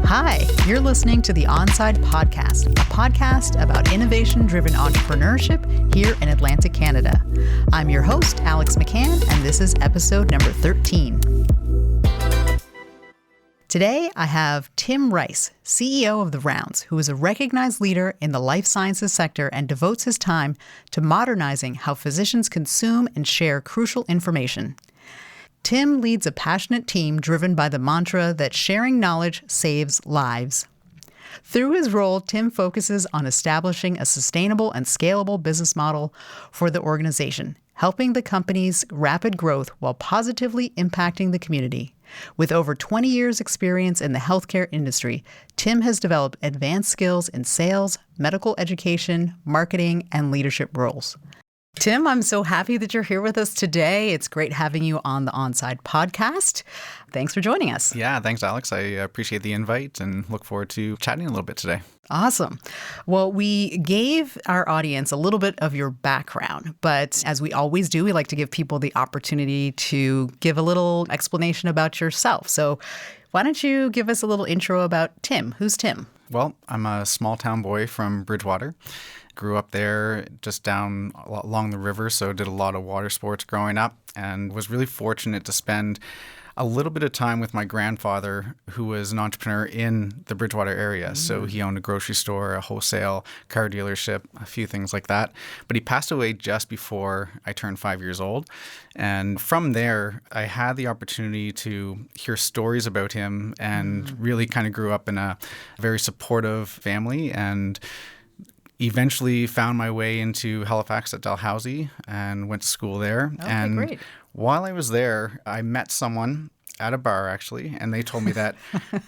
Hi, you're listening to the Onside Podcast, a podcast about innovation-driven entrepreneurship here in Atlantic Canada. I'm your host, Alex McCann, and this is episode number 13. Today, I have Tim Rice, CEO of The Rounds, who is a recognized leader in the life sciences sector and devotes his time to modernizing how physicians consume and share crucial information. Tim leads a passionate team driven by the mantra that sharing knowledge saves lives. Through his role, Tim focuses on establishing a sustainable and scalable business model for the organization, helping the company's rapid growth while positively impacting the community. With over 20 years' experience in the healthcare industry, Tim has developed advanced skills in sales, medical education, marketing, and leadership roles. Tim, I'm so happy that you're here with us today. It's great having you on the Onside Podcast. Thanks for joining us. Yeah, thanks, Alex. I appreciate the invite and look forward to chatting a little bit today. Awesome. Well, we gave our audience a little bit of your background, but as we always do, we like to give people the opportunity to give a little explanation about yourself. So why don't you give us a little intro about Tim? Who's Tim? Well, I'm a small town boy from Bridgewater. Grew up there just down along the river, so did a lot of water sports growing up and was really fortunate to spend a little bit of time with my grandfather, who was an entrepreneur in the Bridgewater area. So he owned a grocery store, a wholesale car dealership, a few things like that. But he passed away just before I turned 5 years old. And from there, I had the opportunity to hear stories about him and really kind of grew up in a very supportive family and eventually found my way into Halifax at Dalhousie and went to school there. Okay, and great. While I was there, I met someone at a bar, actually, and they told me that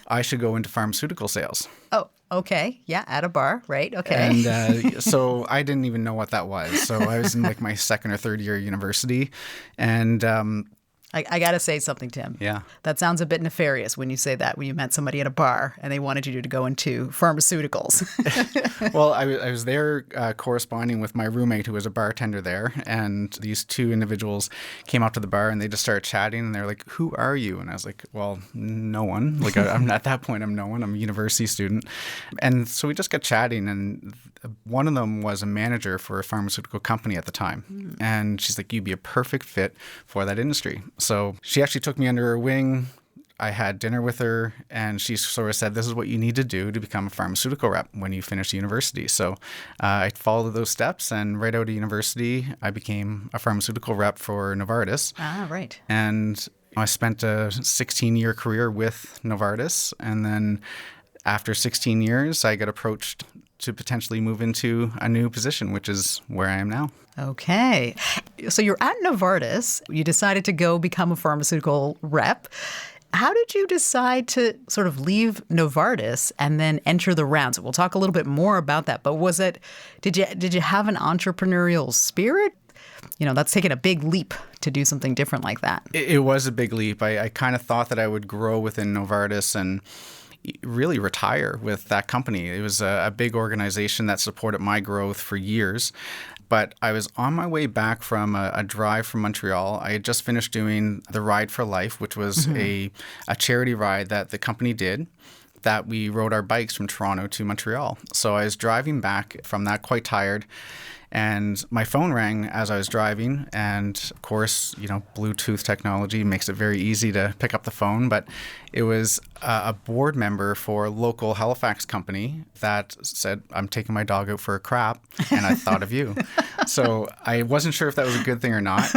I should go into pharmaceutical sales. Oh, okay. Yeah, at a bar, right? Okay. And so I didn't even know what that was. So I was in like my second or third year university. And I got to say something, Tim. Yeah. That sounds a bit nefarious when you say that, when you met somebody at a bar and they wanted you to go into pharmaceuticals. Well, I was there corresponding with my roommate who was a bartender there. And these two individuals came up to the bar and they just started chatting. And they're like, "Who are you?" And I was like, "Well, no one." Like, I'm at that point, I'm no one. I'm a university student. And so we just got chatting. And one of them was a manager for a pharmaceutical company at the time. And she's like, "You'd be a perfect fit for that industry." So she actually took me under her wing. I had dinner with her, and she sort of said, "This is what you need to do to become a pharmaceutical rep when you finish university." So I followed those steps, and right out of university, I became a pharmaceutical rep for Novartis. Ah, right. And I spent a 16-year career with Novartis, and then after 16 years, I got approached to potentially move into a new position, which is where I am now. Okay. So you're at Novartis. You decided to go become a pharmaceutical rep. How did you decide to sort of leave Novartis and then enter the Rounds? We'll talk a little bit more about that. But did you have an entrepreneurial spirit? You know, that's taking a big leap to do something different like that. It was a big leap. I kind of thought that I would grow within Novartis and really retire with that company. It was a big organization that supported my growth for years. But I was on my way back from a drive from Montreal. I had just finished doing the Ride for Life, which was a charity ride that the company did, that we rode our bikes from Toronto to Montreal. So I was driving back from that quite tired. And my phone rang as I was driving. And of course, you know, Bluetooth technology makes it very easy to pick up the phone. But it was a board member for a local Halifax company that said, "I'm taking my dog out for a crap, and I thought of you." So I wasn't sure if that was a good thing or not.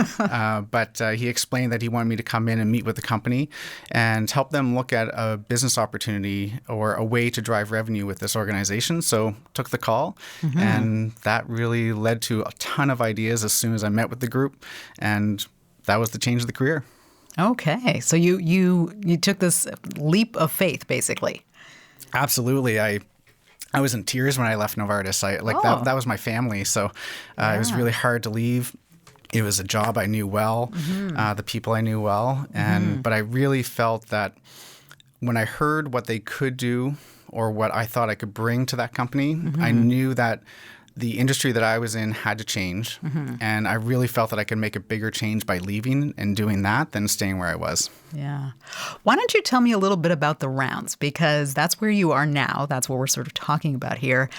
But he explained that he wanted me to come in and meet with the company and help them look at a business opportunity or a way to drive revenue with this organization. So took the call, and that really led to a ton of ideas as soon as I met with the group, and that was the change of the career. Okay. So you took this leap of faith, basically. Absolutely. I was in tears when I left Novartis. That was my family, so it was really hard to leave. It was a job I knew well, the people I knew well, but I really felt that when I heard what they could do or what I thought I could bring to that company, I knew that the industry that I was in had to change. And I really felt that I could make a bigger change by leaving and doing that than staying where I was. Yeah. Why don't you tell me a little bit about the rounds? Because that's where you are now. That's what we're sort of talking about here.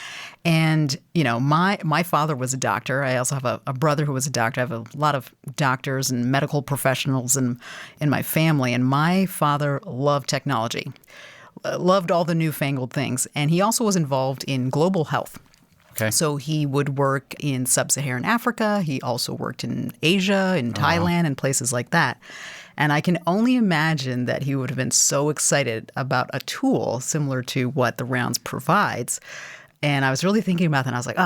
And, my father was a doctor. I also have a brother who was a doctor. I have a lot of doctors and medical professionals in my family. And my father loved technology, loved all the newfangled things. And he also was involved in global health. Okay. So he would work in sub-Saharan Africa. He also worked in Asia, in Thailand, and places like that. And I can only imagine that he would have been so excited about a tool similar to what the Rounds provides. And I was really thinking about that, and I was like,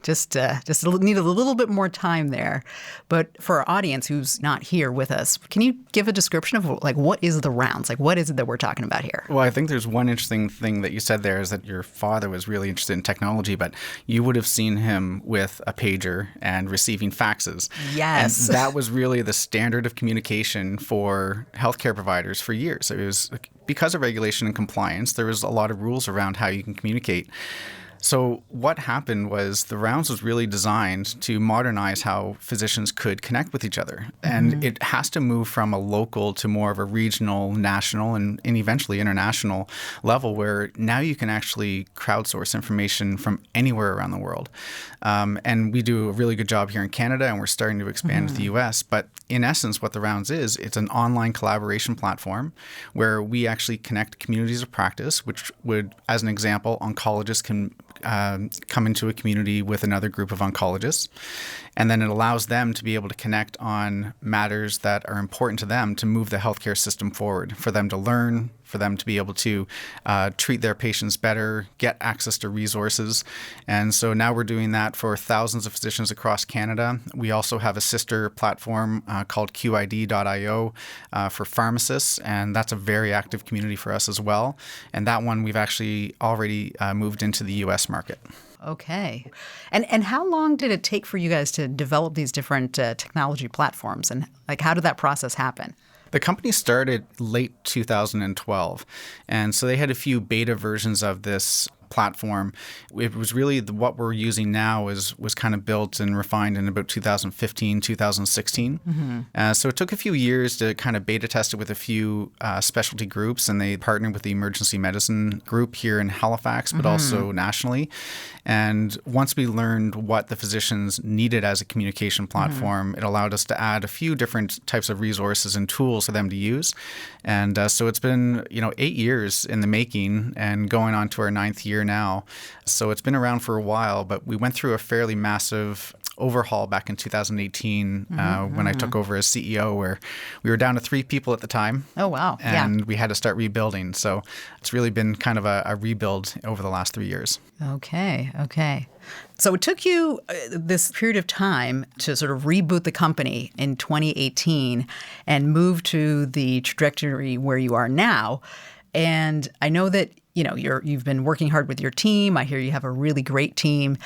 just need a little bit more time there. But for our audience who's not here with us, can you give a description of what is the Rounds? What is it that we're talking about here? Well, I think there's one interesting thing that you said there is that your father was really interested in technology, but you would have seen him with a pager and receiving faxes. Yes. And that was really the standard of communication for healthcare providers for years. It was because of regulation and compliance, there was a lot of rules around how you can communicate. So what happened was the Rounds was really designed to modernize how physicians could connect with each other. And it has to move from a local to more of a regional, national, and eventually international level where now you can actually crowdsource information from anywhere around the world. And we do a really good job here in Canada, and we're starting to expand to the US. But in essence, what the Rounds is, it's an online collaboration platform where we actually connect communities of practice, which would, as an example, oncologists can come into a community with another group of oncologists. And then it allows them to be able to connect on matters that are important to them to move the healthcare system forward, for them to learn, for them to be able to treat their patients better, get access to resources. And so now we're doing that for thousands of physicians across Canada. We also have a sister platform called QID.io for pharmacists, and that's a very active community for us as well. And that one we've actually already moved into the US market. Okay. And how long did it take for you guys to develop these different technology platforms? And how did that process happen? The company started late 2012, and so they had a few beta versions of this platform. It was really what we're using now was kind of built and refined in about 2015, 2016. So it took a few years to kind of beta test it with a few specialty groups, and they partnered with the emergency medicine group here in Halifax, but also nationally. And once we learned what the physicians needed as a communication platform, it allowed us to add a few different types of resources and tools for them to use. And so it's been 8 years in the making and going on to our 9th year now. So it's been around for a while, but we went through a fairly massive overhaul back in 2018 when I took over as CEO, where we were down to 3 people at the time. Oh, wow. And we had to start rebuilding. So it's really been kind of a rebuild over the last 3 years. Okay. So it took you this period of time to sort of reboot the company in 2018 and move to the trajectory where you are now. And I know that you've been working hard with your team. I hear you have a really great team.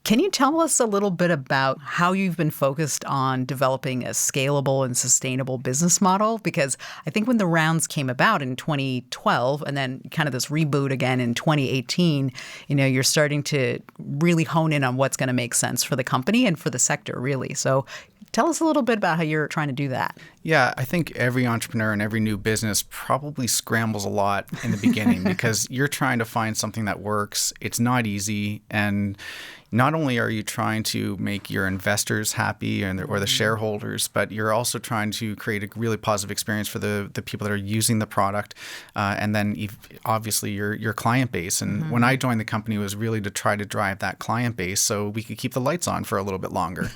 Can you tell us a little bit about how you've been focused on developing a scalable and sustainable business model? Because I think when the Rounds came about in 2012 and then kind of this reboot again in 2018, you're starting to really hone in on what's going to make sense for the company and for the sector, really. So tell us a little bit about how you're trying to do that. Yeah, I think every entrepreneur and every new business probably scrambles a lot in the beginning because you're trying to find something that works. It's not easy. And not only are you trying to make your investors happy or the shareholders, but you're also trying to create a really positive experience for the people that are using the product, and then obviously your client base. And when I joined the company, it was really to try to drive that client base so we could keep the lights on for a little bit longer.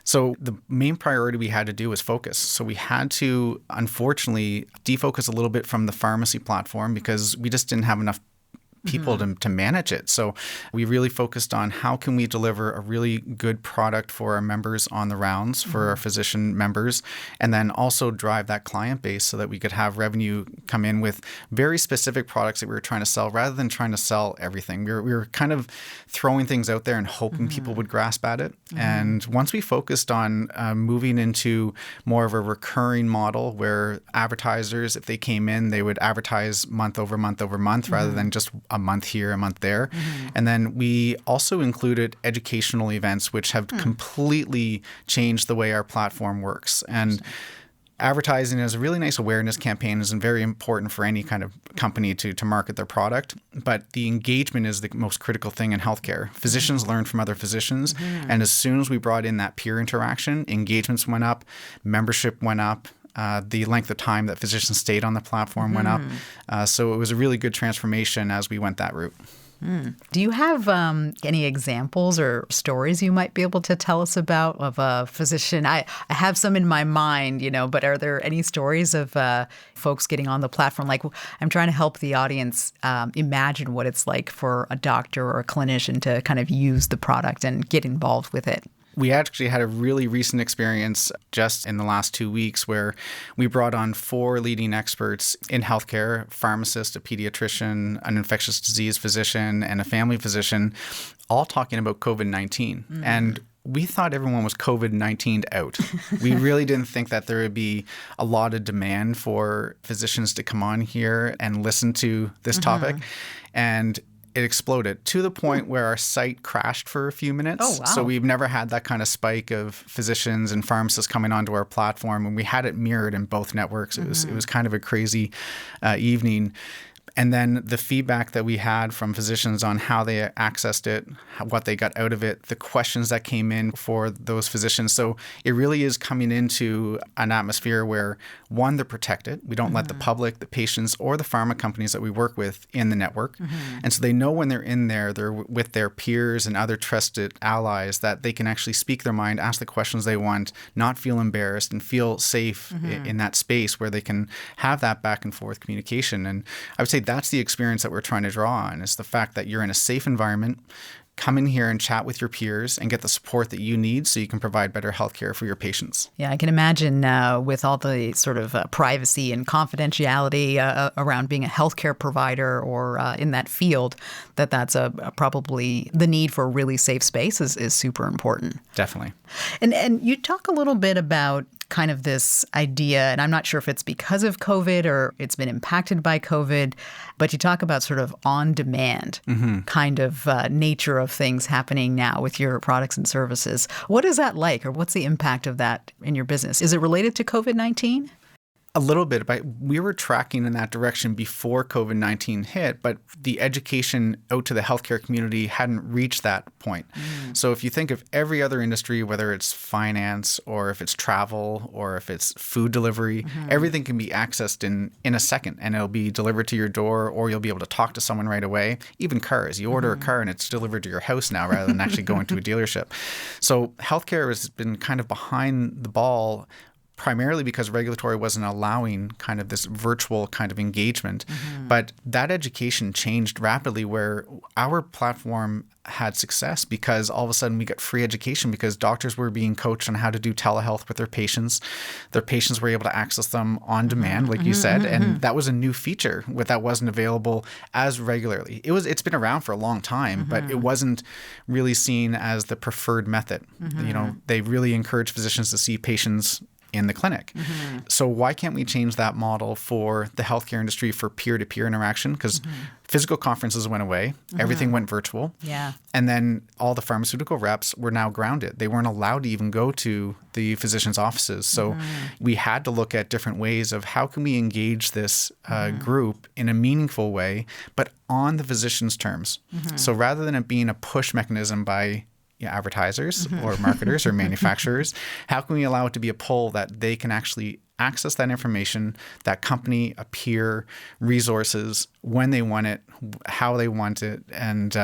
So the main priority we had to do was focus. So we had to, unfortunately, defocus a little bit from the pharmacy platform because we just didn't have enough people to manage it. So we really focused on how can we deliver a really good product for our members on the Rounds, for our physician members, and then also drive that client base so that we could have revenue come in with very specific products that we were trying to sell rather than trying to sell everything. We were kind of throwing things out there and hoping people would grasp at it. And once we focused on moving into more of a recurring model where advertisers, if they came in, they would advertise month over month over month rather than just a month here, a month there. And then we also included educational events, which have completely changed the way our platform works. And advertising is a really nice awareness campaign, is very important for any kind of company to market their product. But the engagement is the most critical thing in healthcare. Physicians learn from other physicians. And as soon as we brought in that peer interaction, engagements went up, membership went up. The length of time that physicians stayed on the platform went up. So it was a really good transformation as we went that route. Do you have any examples or stories you might be able to tell us about of a physician? I have some in my mind, but are there any stories of folks getting on the platform? Like, I'm trying to help the audience imagine what it's like for a doctor or a clinician to kind of use the product and get involved with it. We actually had a really recent experience just in the last 2 weeks where we brought on 4 leading experts in healthcare, a pharmacist, a pediatrician, an infectious disease physician, and a family physician, all talking about COVID-19. And we thought everyone was COVID-19'd out. We really didn't think that there would be a lot of demand for physicians to come on here and listen to this topic. And it exploded to the point where our site crashed for a few minutes. Oh, wow. So we've never had that kind of spike of physicians and pharmacists coming onto our platform, and we had it mirrored in both networks. It was kind of a crazy evening. And then the feedback that we had from physicians on how they accessed it, what they got out of it, the questions that came in for those physicians. So it really is coming into an atmosphere where, one, they're protected. We don't let the public, the patients, or the pharma companies that we work with in the network. And so they know when they're in there, they're with their peers and other trusted allies, that they can actually speak their mind, ask the questions they want, not feel embarrassed, and feel safe in that space where they can have that back and forth communication. And I would say that's the experience that we're trying to draw on, is the fact that you're in a safe environment. Come in here and chat with your peers and get the support that you need so you can provide better healthcare for your patients. Yeah, I can imagine with all the sort of privacy and confidentiality around being a healthcare provider or in that field, that's probably the need for a really safe space is super important. Definitely. And you talk a little bit about kind of this idea, and I'm not sure if it's because of COVID or it's been impacted by COVID, but you talk about sort of on-demand kind of nature of things happening now with your products and services. What is that like, or what's the impact of that in your business? Is it related to COVID-19? A little bit, but we were tracking in that direction before COVID-19 hit, but the education out to the healthcare community hadn't reached that point. So if you think of every other industry, whether it's finance or if it's travel or if it's food delivery, everything can be accessed in a second, and it'll be delivered to your door, or you'll be able to talk to someone right away. Even cars, you order a car and it's delivered to your house now rather than actually going to a dealership. So healthcare has been kind of behind the ball, primarily because regulatory wasn't allowing kind of this virtual kind of engagement. But that education changed rapidly, where our platform had success because all of a sudden we got free education because doctors were being coached on how to do telehealth with their patients. Their patients were able to access them on demand, like you said, and that was a new feature that wasn't available as regularly. It's been around for a long time, but it wasn't really seen as the preferred method. They really encourage physicians to see patients in the clinic. So why can't we change that model for the healthcare industry for peer-to-peer interaction? Because physical conferences went away. Everything went virtual. Yeah. And then all the pharmaceutical reps were now grounded. They weren't allowed to even go to the physicians' offices. So we had to look at different ways of how can we engage this group in a meaningful way, but on the physician's terms. So rather than it being a push mechanism by advertisers or marketers or manufacturers, how can we allow it to be a pull that they can actually access that information, that company, a peer, resources, when they want it, how they want it, and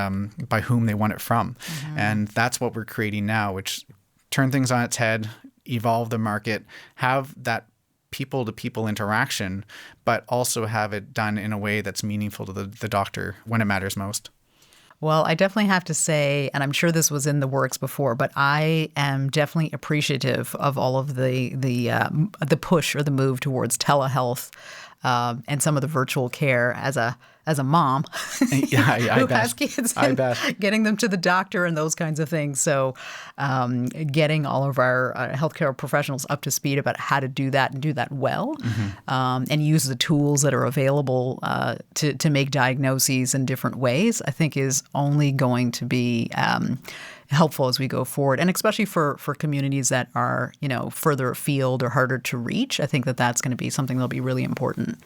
by whom they want it from. And that's what we're creating now, which turn things on its head, evolve the market, have that people-to-people interaction, but also have it done in a way that's meaningful to the doctor when it matters most. Well, I definitely have to say, and I'm sure this was in the works before, but I am definitely appreciative of all of the push or the move towards telehealth and some of the virtual care as a mom Yeah, I who bet. has kids, I and bet. getting them to the doctor and those kinds of things. So getting all of our healthcare professionals up to speed about how to do that and do that well, and use the tools that are available to make diagnoses in different ways, I think is only going to be helpful as we go forward, and especially for communities that are, further afield or harder to reach. I think that that's going to be something that'll be really important.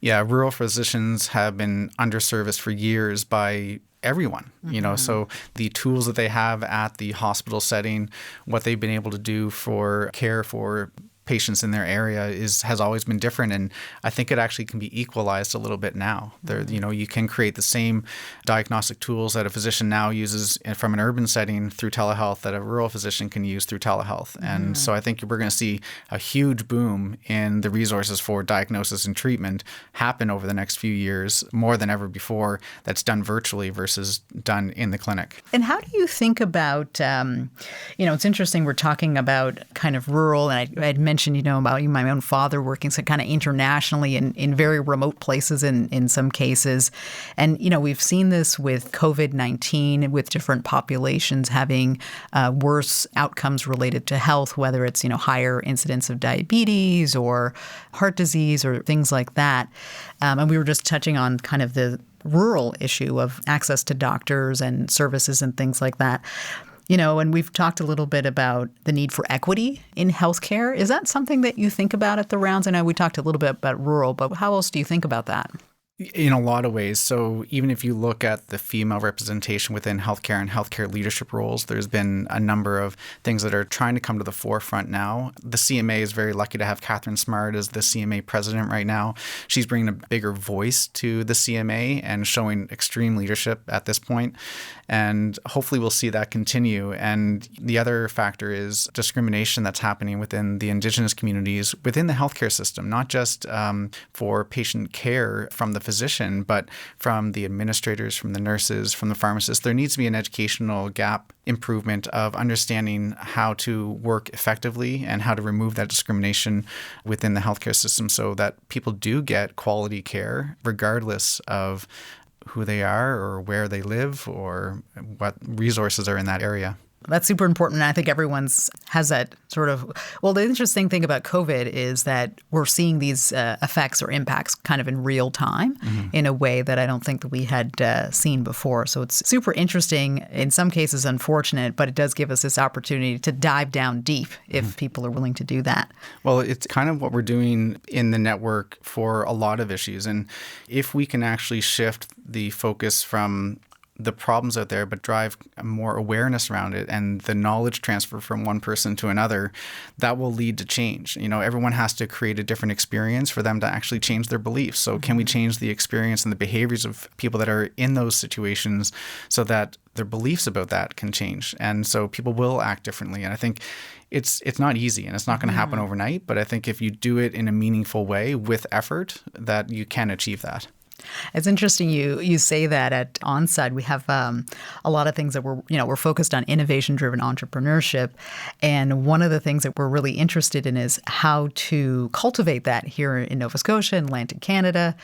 Yeah, rural physicians have been underserviced for years by everyone, so the tools that they have at the hospital setting, what they've been able to do for care for patients in their area has always been different, and I think it actually can be equalized a little bit now. You can create the same diagnostic tools that a physician now uses from an urban setting through telehealth that a rural physician can use through telehealth. And so I think we're going to see a huge boom in the resources for diagnosis and treatment happen over the next few years, more than ever before, that's done virtually versus done in the clinic. And how do you think about, it's interesting, we're talking about kind of rural, and I had mentioned, about my own father working so kind of internationally in very remote places in some cases. And, we've seen this with COVID-19, with different populations having worse outcomes related to health, whether it's, higher incidence of diabetes or heart disease or things like that. And we were just touching on kind of the rural issue of access to doctors and services and things like that. And we've talked a little bit about the need for equity in healthcare. Is that something that you think about at the rounds? I know we talked a little bit about rural, but how else do you think about that? In a lot of ways. So even if you look at the female representation within healthcare and healthcare leadership roles, there's been a number of things that are trying to come to the forefront now. The CMA is very lucky to have Catherine Smart as the CMA president right now. She's bringing a bigger voice to the CMA and showing extreme leadership at this point. And hopefully we'll see that continue. And the other factor is discrimination that's happening within the Indigenous communities within the healthcare system, not just for patient care from the physician, but from the administrators, from the nurses, from the pharmacists. There needs to be an educational gap improvement of understanding how to work effectively and how to remove that discrimination within the healthcare system so that people do get quality care regardless of who they are or where they live or what resources are in that area. That's super important. And I think everyone's has that sort of, well, the interesting thing about COVID is that we're seeing these effects or impacts kind of in real time in a way that I don't think that we had seen before. So it's super interesting, in some cases unfortunate, but it does give us this opportunity to dive down deep if people are willing to do that. Well, it's kind of what we're doing in the network for a lot of issues. And if we can actually shift the focus from the problems out there, but drive more awareness around it and the knowledge transfer from one person to another, that will lead to change. Everyone has to create a different experience for them to actually change their beliefs. So can we change the experience and the behaviors of people that are in those situations so that their beliefs about that can change? And so people will act differently. And I think it's not easy and it's not going to happen overnight, but I think if you do it in a meaningful way with effort, that you can achieve that. It's interesting you say that at Onside. We have a lot of things that we're focused on innovation-driven entrepreneurship. And one of the things that we're really interested in is how to cultivate that here in Nova Scotia and Atlantic Canada.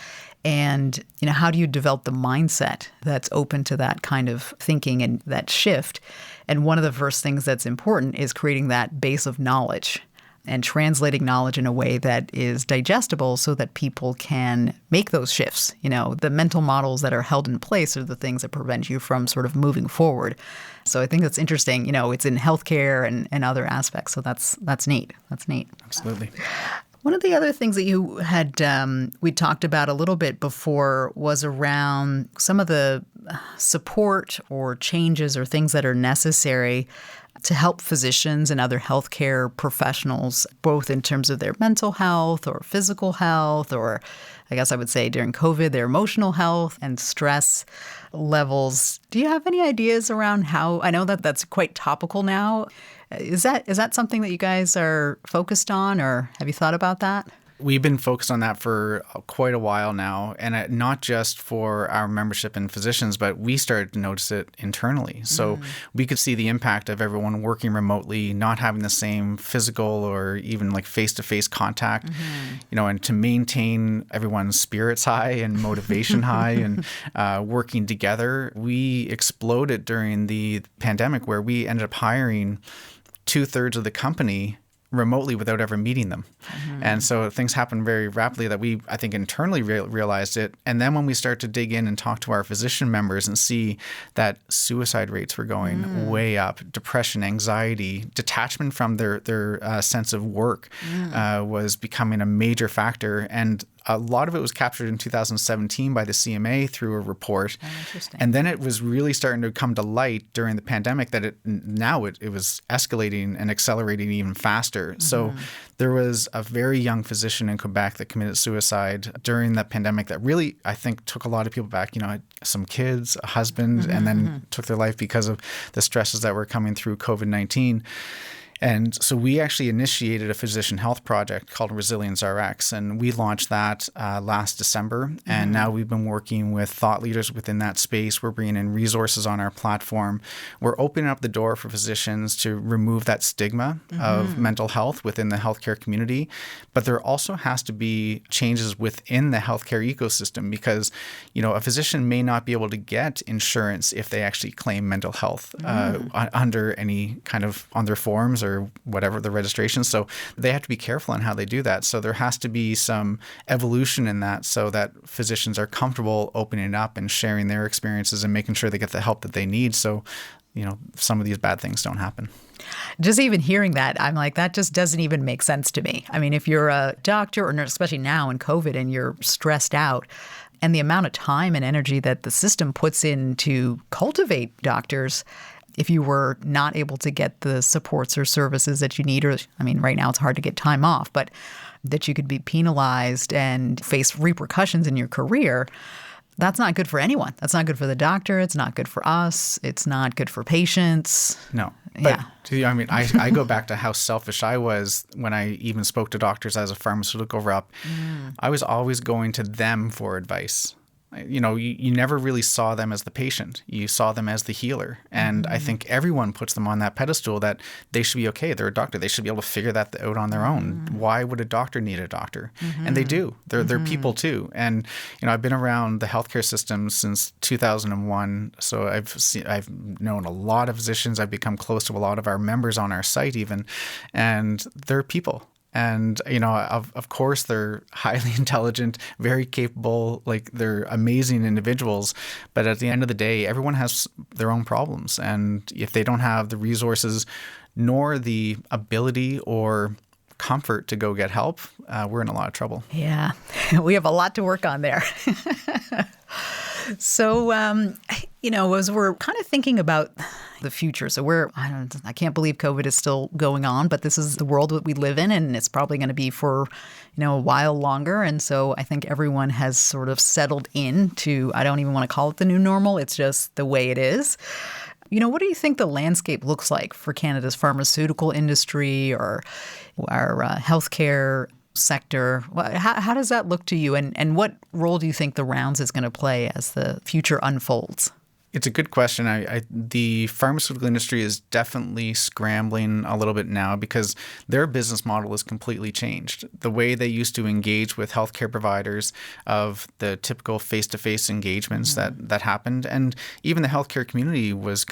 And, how do you develop the mindset that's open to that kind of thinking and that shift? And one of the first things that's important is creating that base of knowledge and translating knowledge in a way that is digestible so that people can make those shifts. The mental models that are held in place are the things that prevent you from sort of moving forward. So I think that's interesting. It's in healthcare and other aspects. So that's neat. That's neat. Absolutely. One of the other things that you had we talked about a little bit before was around some of the support or changes or things that are necessary to help physicians and other healthcare professionals, both in terms of their mental health or physical health, or I guess I would say during COVID, their emotional health and stress levels. Do you have any ideas around how? I know that that's quite topical now. Is that something that you guys are focused on, or have you thought about that? We've been focused on that for quite a while now, and not just for our membership and physicians, but we started to notice it internally. So we could see the impact of everyone working remotely, not having the same physical or even like face-to-face contact, and to maintain everyone's spirits high and motivation high and working together. We exploded during the pandemic where we ended up hiring 2/3 of the company remotely without ever meeting them. And so things happened very rapidly that we, I think, internally realized it. And then when we start to dig in and talk to our physician members and see that suicide rates were going way up, depression, anxiety, detachment from their sense of work was becoming a major factor. And a lot of it was captured in 2017 by the CMA through a report. Oh, interesting. And then it was really starting to come to light during the pandemic that it was escalating and accelerating even faster. So there was a very young physician in Quebec that committed suicide during that pandemic that really, I think, took a lot of people back. Some kids, a husband, and then took their life because of the stresses that were coming through COVID-19. And so we actually initiated a physician health project called Resilience RX, and we launched that last December. And now we've been working with thought leaders within that space. We're bringing in resources on our platform. We're opening up the door for physicians to remove that stigma of mental health within the healthcare community. But there also has to be changes within the healthcare ecosystem because, a physician may not be able to get insurance if they actually claim mental health under any kind of on their forms or whatever the registration. So they have to be careful on how they do that. So there has to be some evolution in that so that physicians are comfortable opening up and sharing their experiences and making sure they get the help that they need. So, some of these bad things don't happen. Just even hearing that, I'm like, that just doesn't even make sense to me. I mean, if you're a doctor or nurse, especially now in COVID and you're stressed out, and the amount of time and energy that the system puts in to cultivate doctors, if you were not able to get the supports or services that you need, or right now it's hard to get time off, but that you could be penalized and face repercussions in your career, that's not good for anyone. That's not good for the doctor. It's not good for us. It's not good for patients. No. But I go back to how selfish I was when I even spoke to doctors as a pharmaceutical rep. I was always going to them for advice. You never really saw them as the patient. You saw them as the healer. And I think everyone puts them on that pedestal that they should be okay. They're a doctor. They should be able to figure that out on their own. Why would a doctor need a doctor? And they do. They're people too. And, I've been around the healthcare system since 2001. So I've known a lot of physicians. I've become close to a lot of our members on our site even. And they're people. And, of course, they're highly intelligent, very capable, like they're amazing individuals. But at the end of the day, everyone has their own problems. And if they don't have the resources nor the ability or comfort to go get help, we're in a lot of trouble. Yeah, we have a lot to work on there. So, as we're kind of thinking about the future, so I can't believe COVID is still going on, but this is the world that we live in, and it's probably going to be for, a while longer. And so I think everyone has sort of settled into, I don't even want to call it the new normal. It's just the way it is. What do you think the landscape looks like for Canada's pharmaceutical industry or our healthcare sector? How does that look to you? And what role do you think the rounds is going to play as the future unfolds? It's a good question. The pharmaceutical industry is definitely scrambling a little bit now because their business model is completely changed. The way they used to engage with healthcare providers of the typical face-to-face engagements that happened, and even the healthcare community was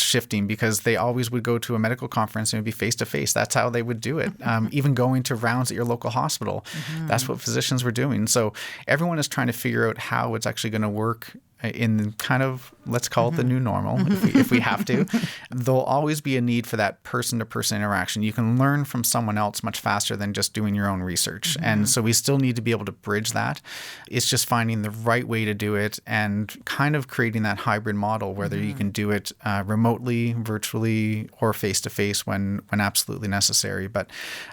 shifting because they always would go to a medical conference and it would be face-to-face. That's how they would do it. Even going to rounds at your local hospital, that's what physicians were doing. So everyone is trying to figure out how it's actually going to work in kind of, let's call it the new normal, if we have to. There'll always be a need for that person-to-person interaction. You can learn from someone else much faster than just doing your own research. And so we still need to be able to bridge that. It's just finding the right way to do it and kind of creating that hybrid model, whether you can do it remotely, virtually, or face-to-face when absolutely necessary. But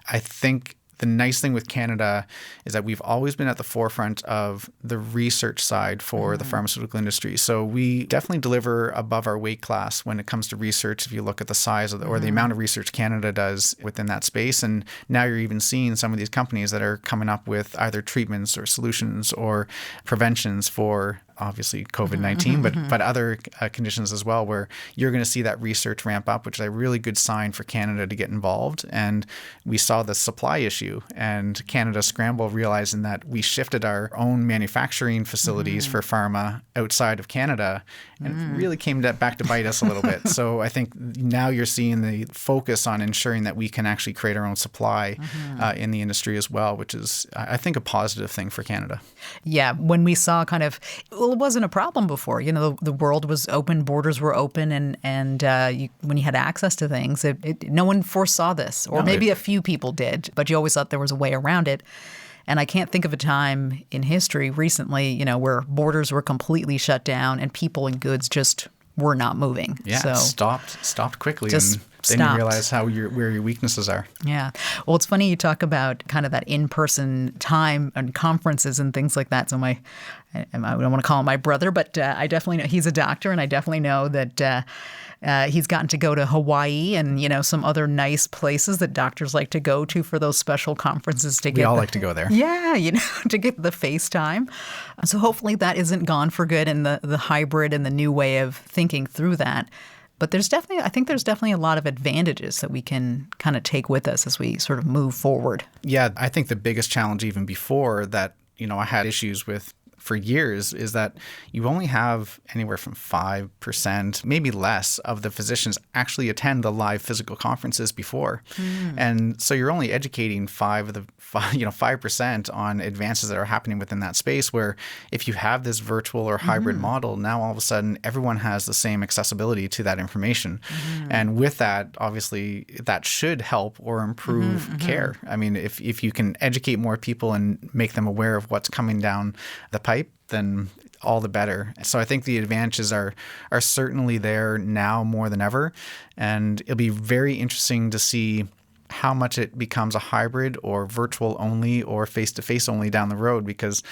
I think the nice thing with Canada is that we've always been at the forefront of the research side for the pharmaceutical industry. So we definitely deliver above our weight class when it comes to research, if you look at the size of or the amount of research Canada does within that space. And now you're even seeing some of these companies that are coming up with either treatments or solutions or preventions for obviously COVID-19, but other conditions as well, where you're going to see that research ramp up, which is a really good sign for Canada to get involved. And we saw the supply issue and Canada scramble, realizing that we shifted our own manufacturing facilities for pharma outside of Canada, and it really came back to bite us a little bit. So I think now you're seeing the focus on ensuring that we can actually create our own supply in the industry as well, which is, I think, a positive thing for Canada. Yeah, when we saw it wasn't a problem before. The world was open, borders were open, and when you had access to things, no one foresaw this, or maybe a few people did, but you always thought there was a way around it. And I can't think of a time in history recently, where borders were completely shut down and people and goods just were not moving. Yeah, so stopped quickly. Just and then you realize where your weaknesses are. Yeah. Well, it's funny you talk about kind of that in-person time and conferences and things like that. So I don't want to call him my brother, but I definitely know he's a doctor, and I definitely know that he's gotten to go to Hawaii and, some other nice places that doctors like to go to for those special conferences We all like to go there. Yeah, to get the face time. So hopefully that isn't gone for good, and the hybrid and the new way of thinking through that. But I think there's definitely a lot of advantages that we can kind of take with us as we sort of move forward. Yeah, I think the biggest challenge even before that, I had issues with for years is that you only have anywhere from 5%, maybe less, of the physicians actually attend the live physical conferences before. And so you're only educating 5% on advances that are happening within that space, where if you have this virtual or hybrid model, now all of a sudden everyone has the same accessibility to that information. And with that, obviously, that should help or improve care. I mean, if you can educate more people and make them aware of what's coming down the pipe, then all the better. So I think the advantages are certainly there now more than ever. And it'll be very interesting to see how much it becomes a hybrid or virtual only or face-to-face only down the road, because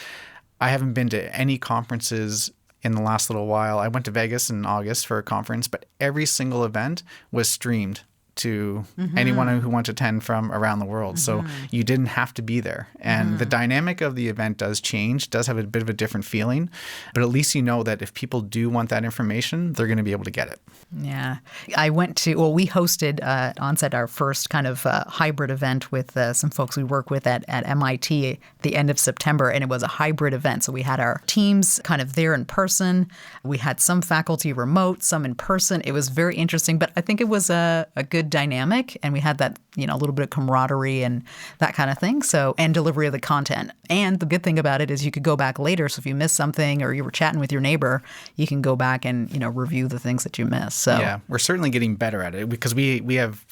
I haven't been to any conferences in the last little while. I went to Vegas in August for a conference, but every single event was streamed to anyone who wants to attend from around the world. So you didn't have to be there. And the dynamic of the event does change, does have a bit of a different feeling. But at least you know that if people do want that information, they're going to be able to get it. Yeah. We hosted Onset our first kind of hybrid event with some folks we work with at MIT at the end of September, and it was a hybrid event. So we had our teams kind of there in person. We had some faculty remote, some in person. It was very interesting, but I think it was a good dynamic, and we had that, a little bit of camaraderie and that kind of thing. So, and delivery of the content. And the good thing about it is you could go back later. So if you missed something or you were chatting with your neighbor, you can go back and, review the things that you missed. So yeah, we're certainly getting better at it, because we have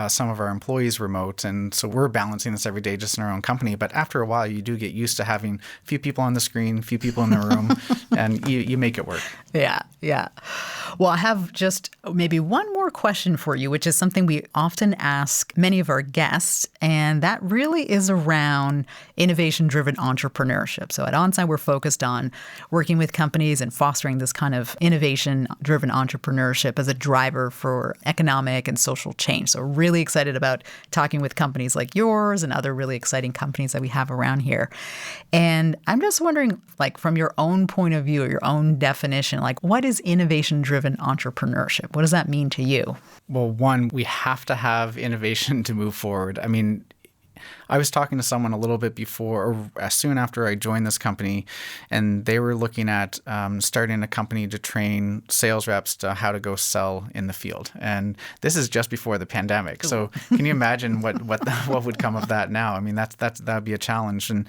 some of our employees remote, and so we're balancing this every day just in our own company. But after a while, you do get used to having a few people on the screen, a few people in the room, and you make it work. Yeah. Well, I have just maybe one more question for you, which is something we often ask many of our guests, and that really is around innovation-driven entrepreneurship. So at Onsite, we're focused on working with companies and fostering this kind of innovation-driven entrepreneurship as a driver for economic and social change. So really excited about talking with companies like yours and other really exciting companies that we have around here. And I'm just wondering, from your own point of view or your own definition, what is innovation-driven entrepreneurship? What does that mean to you? Well, one, we have to have innovation to move forward. I mean, I was talking to someone a little bit before, or soon after I joined this company, and they were looking at starting a company to train sales reps to how to go sell in the field. And this is just before the pandemic. So can you imagine what would come of that now? I mean, that'd be a challenge. And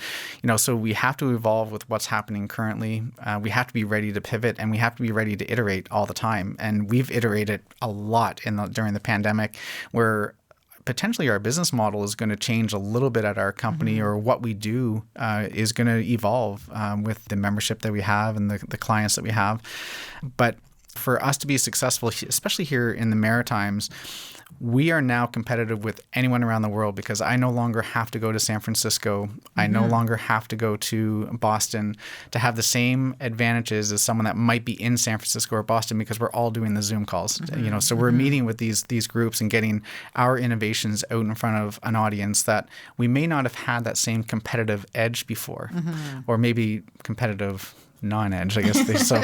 so we have to evolve with what's happening currently. We have to be ready to pivot, and we have to be ready to iterate all the time. And we've iterated a lot during the pandemic, where potentially our business model is going to change a little bit at our company, or what we do is going to evolve with the membership that we have and the clients that we have. But For us to be successful, especially here in the Maritimes, we are now competitive with anyone around the world because I no longer have to go to San Francisco. I no longer have to go to Boston to have the same advantages as someone that might be in San Francisco or Boston because we're all doing the Zoom calls. So we're meeting with these groups and getting our innovations out in front of an audience that we may not have had that same competitive edge before, or maybe competitive non-edge, I guess. So,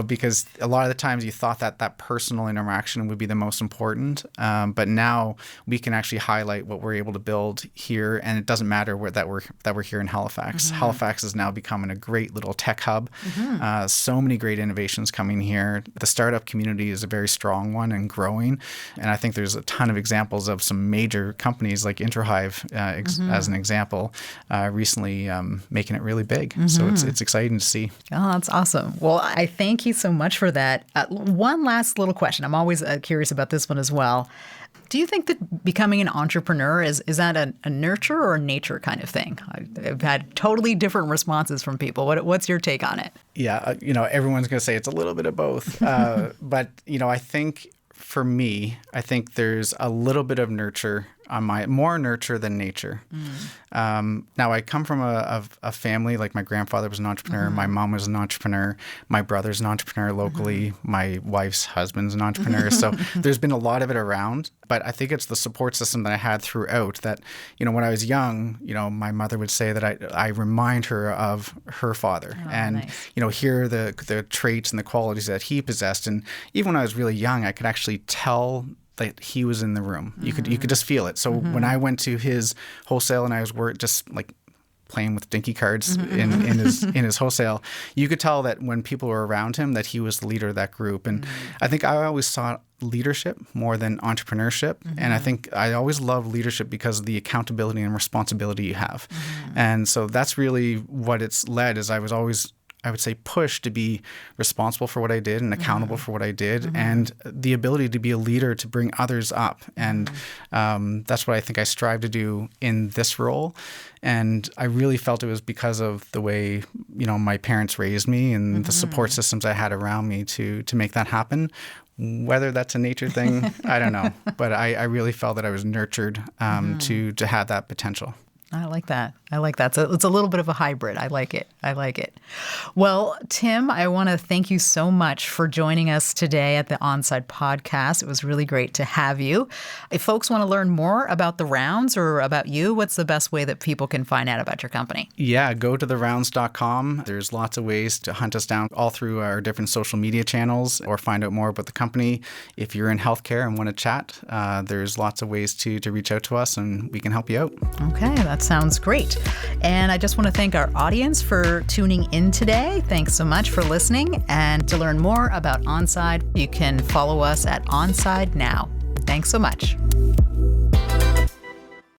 because a lot of the times you thought that personal interaction would be the most important. But now we can actually highlight what we're able to build here. And it doesn't matter that we're here in Halifax. Halifax is now becoming a great little tech hub. So many great innovations coming here. The startup community is a very strong one and growing. And I think there's a ton of examples of some major companies like IntraHive, as an example, recently making it really big. So it's exciting to see. Oh, that's awesome. Well, I thank you so much for that. One last little question. I'm always curious about this one as well. Do you think that becoming an entrepreneur is that a nurture or a nature kind of thing? I've had totally different responses from people. What's your take on it? Yeah, everyone's going to say it's a little bit of both. But, I think for me, I think there's a little bit of nurture on more nurture than nature. Now, I come from a family, like my grandfather was an entrepreneur, my mom was an entrepreneur, my brother's an entrepreneur locally, my wife's husband's an entrepreneur. So there's been a lot of it around, but I think it's the support system that I had throughout that, when I was young, my mother would say that I remind her of her father and, nice. Hear the traits and the qualities that he possessed. And even when I was really young, I could actually tell that he was in the room. You could just feel it. So when I went to his wholesale and I was just like playing with dinky cards in his wholesale, you could tell that when people were around him that he was the leader of that group. And I think I always saw leadership more than entrepreneurship. And I think I always love leadership because of the accountability and responsibility you have. And so that's really what it's led is I was always, I would say, pushed to be responsible for what I did and accountable for what I did and the ability to be a leader to bring others up. And that's what I think I strive to do in this role. And I really felt it was because of the way, my parents raised me and the support systems I had around me to make that happen. Whether that's a nature thing, I don't know. But I really felt that I was nurtured to have that potential. I like that. So it's a little bit of a hybrid. I like it. Well, Tim, I want to thank you so much for joining us today at the Onside podcast. It was really great to have you. If folks want to learn more about the Rounds or about you, what's the best way that people can find out about your company? Yeah, go to therounds.com. There's lots of ways to hunt us down all through our different social media channels or find out more about the company. If you're in healthcare and want to chat, there's lots of ways to reach out to us and we can help you out. Okay, that sounds great. And I just want to thank our audience for tuning in today. Thanks so much for listening. And to learn more about Onside, you can follow us at Onside Now. Thanks so much.